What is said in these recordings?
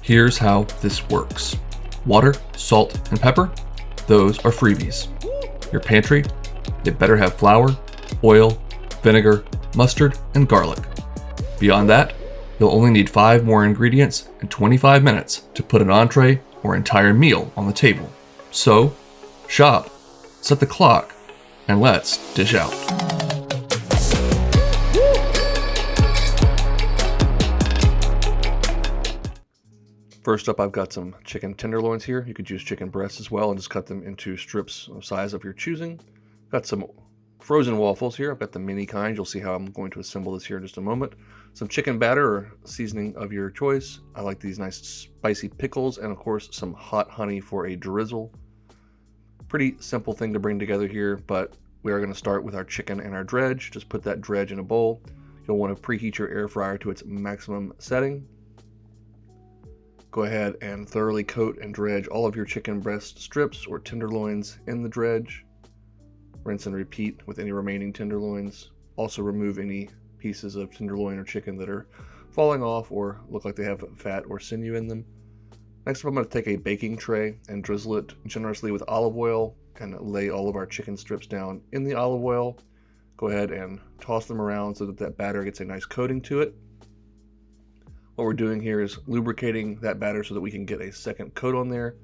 Here's how this works. Water, salt, and pepper, those are freebies. Your pantry, it better have flour, oil, vinegar, mustard, and garlic. Beyond that, you'll only need 5 more ingredients and 25 minutes to put an entree or entire meal on the table. So, shop, set the clock, and let's dish out. First up, I've got some chicken tenderloins here. You could use chicken breasts as well and just cut them into strips of size of your choosing. Got some frozen waffles here. I've got the mini kind. You'll see how I'm going to assemble this here in just a moment. Some chicken batter or seasoning of your choice. I like these nice spicy pickles, and of course some hot honey for a drizzle. Pretty simple thing to bring together here, but we are going to start with our chicken and our dredge. Just put that dredge in a bowl. You'll want to preheat your air fryer to its maximum setting. Go ahead and thoroughly coat and dredge all of your chicken breast strips or tenderloins in the dredge. Rinse and repeat with any remaining tenderloins. Also remove any pieces of tenderloin or chicken that are falling off or look like they have fat or sinew in them. Next up, I'm going to take a baking tray and drizzle it generously with olive oil and lay all of our chicken strips down in the olive oil. Go ahead and toss them around so that that batter gets a nice coating to it. What we're doing here is lubricating that batter so that we can get a second coat on there.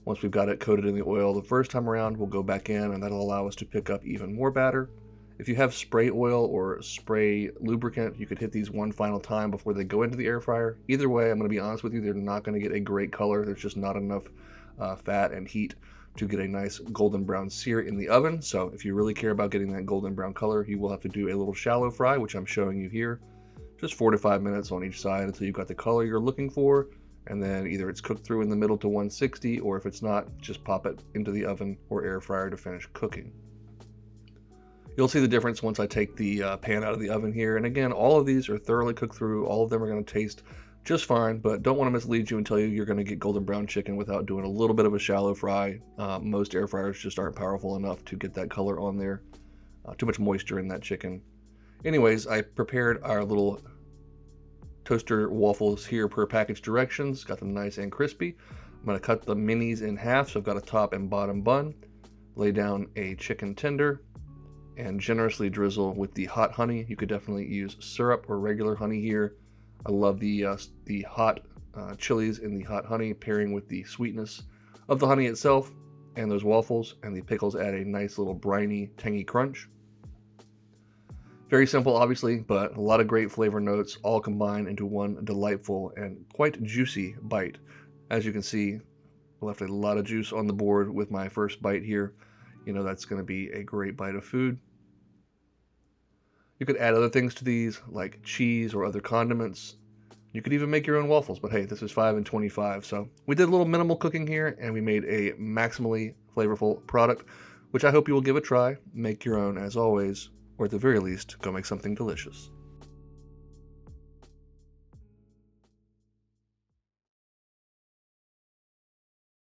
Once we've got it coated in the oil the first time around, we'll go back in and that'll allow us to pick up even more batter. If you have spray oil or spray lubricant, you could hit these one final time before they go into the air fryer. Either way, I'm going to be honest with you, they're not going to get a great color. There's just not enough fat and heat to get a nice golden brown sear in the oven. So if you really care about getting that golden brown color, you will have to do a little shallow fry, which I'm showing you here. Just 4 to 5 minutes on each side until you've got the color you're looking for. And then either it's cooked through in the middle to 160, or if it's not, just pop it into the oven or air fryer to finish cooking. You'll see the difference once I take the pan out of the oven here. And again, all of these are thoroughly cooked through. All of them are going to taste just fine, but don't want to mislead you and tell you you're going to get golden brown chicken without doing a little bit of a shallow fry. Most air fryers just aren't powerful enough to get that color on there. Too much moisture in that chicken. Anyways, I prepared our little toaster waffles here per package directions. Got them nice and crispy. I'm going to cut the minis in half, so I've got a top and bottom bun. Lay down a chicken tender and generously drizzle with the hot honey. You could definitely use syrup or regular honey here. I love the hot chilies in the hot honey pairing with the sweetness of the honey itself and those waffles, and the pickles add a nice little briny, tangy crunch. Very simple, obviously, but a lot of great flavor notes all combined into one delightful and quite juicy bite. As you can see, I left a lot of juice on the board with my first bite here. You know that's going to be a great bite of food. You could add other things to these, like cheese or other condiments. You could even make your own waffles, but hey, this is 5 and 25, so we did a little minimal cooking here, and we made a maximally flavorful product, which I hope you will give a try. Make your own, as always, or at the very least, go make something delicious.